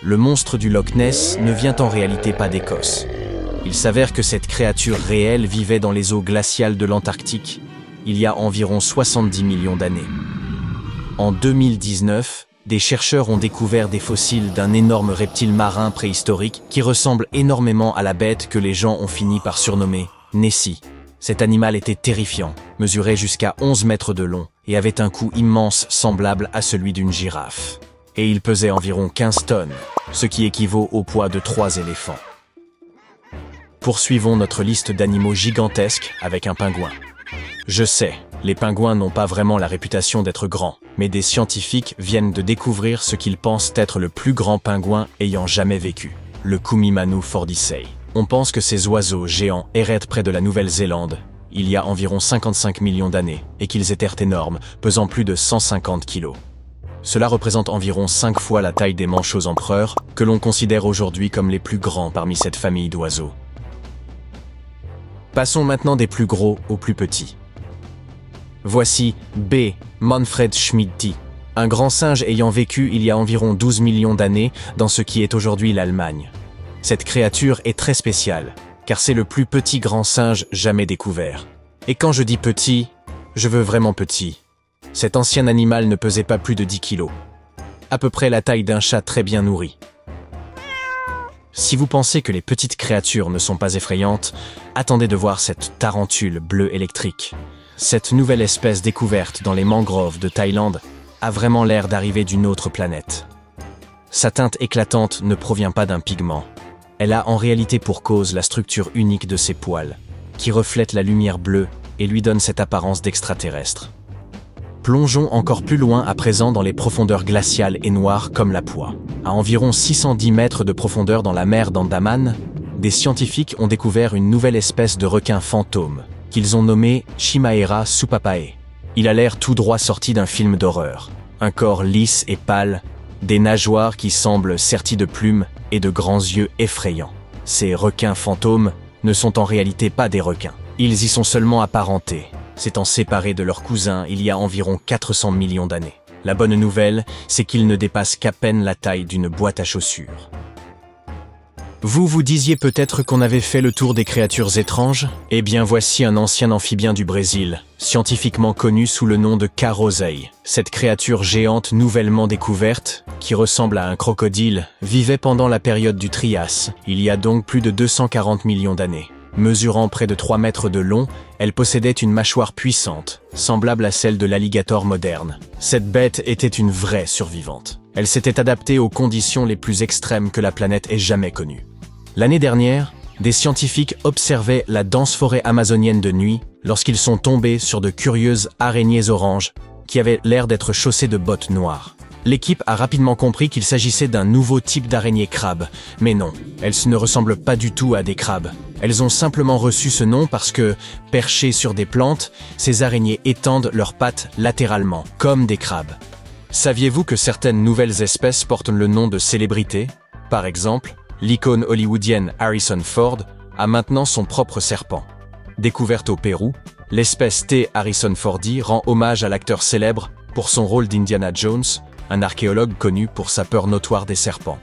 Le monstre du Loch Ness ne vient en réalité pas d'Écosse. Il s'avère que cette créature réelle vivait dans les eaux glaciales de l'Antarctique il y a environ 70 millions d'années. En 2019, des chercheurs ont découvert des fossiles d'un énorme reptile marin préhistorique qui ressemble énormément à la bête que les gens ont fini par surnommer Nessie. Cet animal était terrifiant, mesurait jusqu'à 11 mètres de long et avait un cou immense semblable à celui d'une girafe. Et il pesait environ 15 tonnes, ce qui équivaut au poids de 3 éléphants. Poursuivons notre liste d'animaux gigantesques avec un pingouin. Je sais, les pingouins n'ont pas vraiment la réputation d'être grands, mais des scientifiques viennent de découvrir ce qu'ils pensent être le plus grand pingouin ayant jamais vécu, le Kumimanu fordisei. On pense que ces oiseaux géants erraient près de la Nouvelle-Zélande il y a environ 55 millions d'années et qu'ils étaient énormes, pesant plus de 150 kilos. Cela représente environ 5 fois la taille des manchots empereurs, que l'on considère aujourd'hui comme les plus grands parmi cette famille d'oiseaux. Passons maintenant des plus gros aux plus petits. Voici B. Manfred Schmidti, un grand singe ayant vécu il y a environ 12 millions d'années dans ce qui est aujourd'hui l'Allemagne. Cette créature est très spéciale, car c'est le plus petit grand singe jamais découvert. Et quand je dis petit, je veux vraiment petit. Cet ancien animal ne pesait pas plus de 10 kilos, à peu près la taille d'un chat très bien nourri. Si vous pensez que les petites créatures ne sont pas effrayantes, attendez de voir cette tarentule bleue électrique. Cette nouvelle espèce découverte dans les mangroves de Thaïlande a vraiment l'air d'arriver d'une autre planète. Sa teinte éclatante ne provient pas d'un pigment. Elle a en réalité pour cause la structure unique de ses poils, qui reflète la lumière bleue et lui donne cette apparence d'extraterrestre. Plongeons encore plus loin à présent dans les profondeurs glaciales et noires comme la poix. À environ 610 mètres de profondeur dans la mer d'Andaman, des scientifiques ont découvert une nouvelle espèce de requin fantôme, qu'ils ont nommé Chimaera supapae. Il a l'air tout droit sorti d'un film d'horreur. Un corps lisse et pâle, des nageoires qui semblent serties de plumes et de grands yeux effrayants. Ces requins fantômes ne sont en réalité pas des requins. Ils y sont seulement apparentés, s'étant séparés de leurs cousins il y a environ 400 millions d'années. La bonne nouvelle, c'est qu'ils ne dépassent qu'à peine la taille d'une boîte à chaussures. Vous disiez peut-être qu'on avait fait le tour des créatures étranges? Eh bien voici un ancien amphibien du Brésil, scientifiquement connu sous le nom de Carosei. Cette créature géante nouvellement découverte, qui ressemble à un crocodile, vivait pendant la période du Trias, il y a donc plus de 240 millions d'années. Mesurant près de 3 mètres de long, elle possédait une mâchoire puissante, semblable à celle de l'alligator moderne. Cette bête était une vraie survivante. Elle s'était adaptée aux conditions les plus extrêmes que la planète ait jamais connues. L'année dernière, des scientifiques observaient la dense forêt amazonienne de nuit lorsqu'ils sont tombés sur de curieuses araignées oranges qui avaient l'air d'être chaussées de bottes noires. L'équipe a rapidement compris qu'il s'agissait d'un nouveau type d'araignée crabe, mais non, elles ne ressemblent pas du tout à des crabes. Elles ont simplement reçu ce nom parce que, perchées sur des plantes, ces araignées étendent leurs pattes latéralement, comme des crabes. Saviez-vous que certaines nouvelles espèces portent le nom de célébrités? Par exemple, l'icône hollywoodienne Harrison Ford a maintenant son propre serpent. Découverte au Pérou, l'espèce T. harrisonfordi rend hommage à l'acteur célèbre pour son rôle d'Indiana Jones, un archéologue connu pour sa peur notoire des serpents.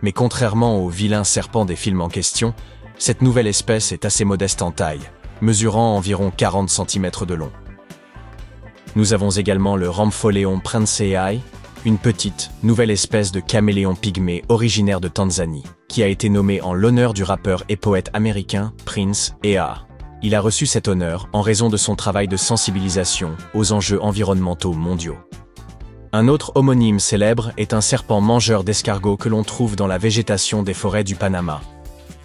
Mais contrairement aux vilains serpents des films en question, cette nouvelle espèce est assez modeste en taille, mesurant environ 40 cm de long. Nous avons également le Rhampholeon princeai, une petite, nouvelle espèce de caméléon pygmée originaire de Tanzanie, qui a été nommé en l'honneur du rappeur et poète américain Prince Ea. Il a reçu cet honneur en raison de son travail de sensibilisation aux enjeux environnementaux mondiaux. Un autre homonyme célèbre est un serpent mangeur d'escargots que l'on trouve dans la végétation des forêts du Panama.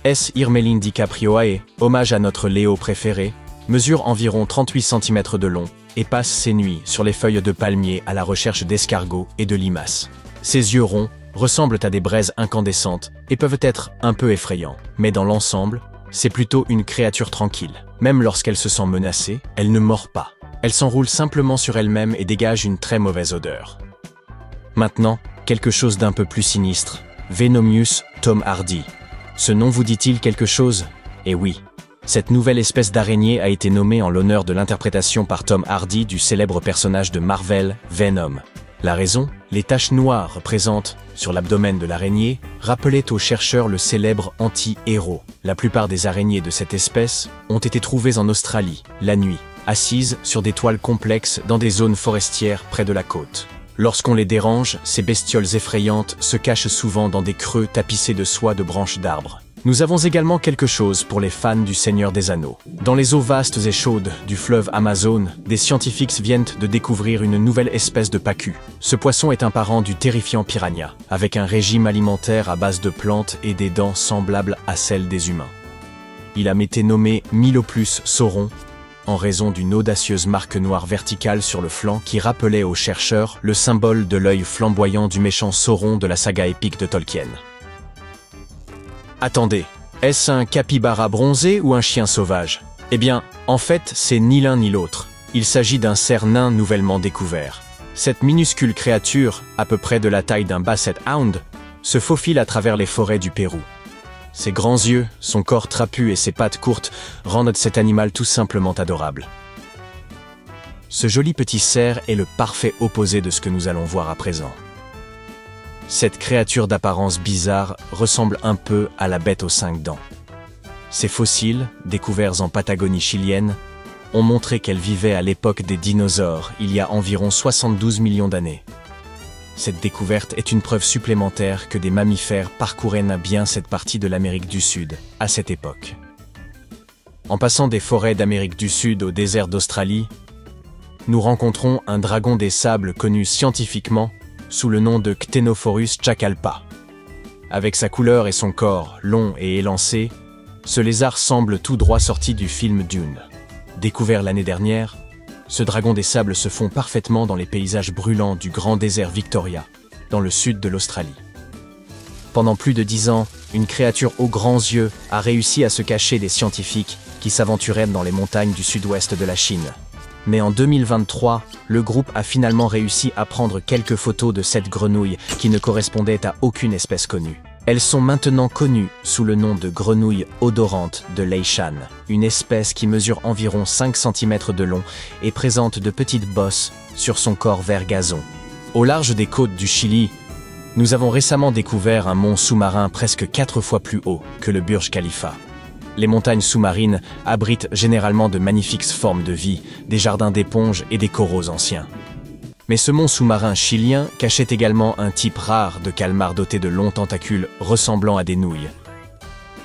S. Irmelin DiCaprioae, hommage à notre Léo préféré, mesure environ 38 cm de long et passe ses nuits sur les feuilles de palmier à la recherche d'escargots et de limaces. Ses yeux ronds ressemblent à des braises incandescentes et peuvent être un peu effrayants, mais dans l'ensemble, c'est plutôt une créature tranquille. Même lorsqu'elle se sent menacée, elle ne mord pas. Elle s'enroule simplement sur elle-même et dégage une très mauvaise odeur. Maintenant, quelque chose d'un peu plus sinistre. Venomius Tom Hardy. Ce nom vous dit-il quelque chose? Eh oui. Cette nouvelle espèce d'araignée a été nommée en l'honneur de l'interprétation par Tom Hardy du célèbre personnage de Marvel, Venom. La raison? Les taches noires représentent, sur l'abdomen de l'araignée, rappelaient aux chercheurs le célèbre anti-héros. La plupart des araignées de cette espèce ont été trouvées en Australie, la nuit, assises sur des toiles complexes dans des zones forestières près de la côte. Lorsqu'on les dérange, ces bestioles effrayantes se cachent souvent dans des creux tapissés de soie de branches d'arbres. Nous avons également quelque chose pour les fans du Seigneur des Anneaux. Dans les eaux vastes et chaudes du fleuve Amazon, des scientifiques viennent de découvrir une nouvelle espèce de pacu. Ce poisson est un parent du terrifiant piranha, avec un régime alimentaire à base de plantes et des dents semblables à celles des humains. Il a été nommé Myloplus sauron, en raison d'une audacieuse marque noire verticale sur le flanc qui rappelait aux chercheurs le symbole de l'œil flamboyant du méchant Sauron de la saga épique de Tolkien. Attendez, est-ce un capybara bronzé ou un chien sauvage? Eh bien, en fait, c'est ni l'un ni l'autre. Il s'agit d'un cerf nain nouvellement découvert. Cette minuscule créature, à peu près de la taille d'un basset hound, se faufile à travers les forêts du Pérou. Ses grands yeux, son corps trapu et ses pattes courtes rendent cet animal tout simplement adorable. Ce joli petit cerf est le parfait opposé de ce que nous allons voir à présent. Cette créature d'apparence bizarre ressemble un peu à la bête aux 5 dents. Ces fossiles, découverts en Patagonie chilienne, ont montré qu'elle vivait à l'époque des dinosaures, il y a environ 72 millions d'années. Cette découverte est une preuve supplémentaire que des mammifères parcouraient bien cette partie de l'Amérique du Sud, à cette époque. En passant des forêts d'Amérique du Sud au désert d'Australie, nous rencontrons un dragon des sables connu scientifiquement sous le nom de Ctenophorus chacalpa. Avec sa couleur et son corps long et élancé, ce lézard semble tout droit sorti du film Dune. Découvert l'année dernière, ce dragon des sables se fond parfaitement dans les paysages brûlants du grand désert Victoria, dans le sud de l'Australie. Pendant plus de 10 ans, une créature aux grands yeux a réussi à se cacher des scientifiques qui s'aventuraient dans les montagnes du sud-ouest de la Chine. Mais en 2023, le groupe a finalement réussi à prendre quelques photos de cette grenouille qui ne correspondait à aucune espèce connue. Elles sont maintenant connues sous le nom de grenouille odorante de Leishan, une espèce qui mesure environ 5 cm de long et présente de petites bosses sur son corps vert gazon. Au large des côtes du Chili, nous avons récemment découvert un mont sous-marin presque 4 fois plus haut que le Burj Khalifa. Les montagnes sous-marines abritent généralement de magnifiques formes de vie, des jardins d'éponges et des coraux anciens. Mais ce mont sous-marin chilien cachait également un type rare de calmar doté de longs tentacules ressemblant à des nouilles,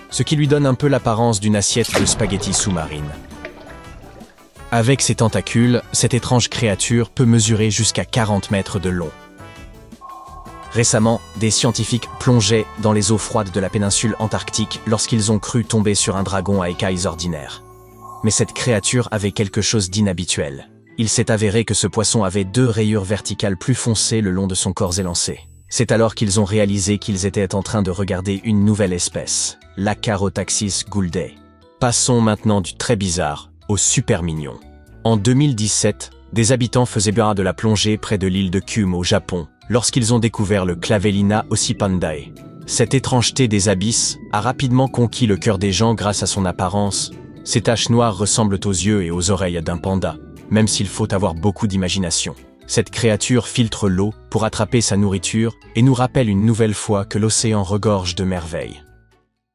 ce qui lui donne un peu l'apparence d'une assiette de spaghettis sous-marine. Avec ses tentacules, cette étrange créature peut mesurer jusqu'à 40 mètres de long. Récemment, des scientifiques plongeaient dans les eaux froides de la péninsule antarctique lorsqu'ils ont cru tomber sur un dragon à écailles ordinaires. Mais cette créature avait quelque chose d'inhabituel. Il s'est avéré que ce poisson avait 2 rayures verticales plus foncées le long de son corps élancé. C'est alors qu'ils ont réalisé qu'ils étaient en train de regarder une nouvelle espèce, l'Acarotaxis gouldae. Passons maintenant du très bizarre au super mignon. En 2017, des habitants faisaient bien de la plongée près de l'île de Kyūm au Japon, lorsqu'ils ont découvert le Clavellina ossipandae. Cette étrangeté des abysses a rapidement conquis le cœur des gens grâce à son apparence. Ces taches noires ressemblent aux yeux et aux oreilles d'un panda, même s'il faut avoir beaucoup d'imagination. Cette créature filtre l'eau pour attraper sa nourriture et nous rappelle une nouvelle fois que l'océan regorge de merveilles.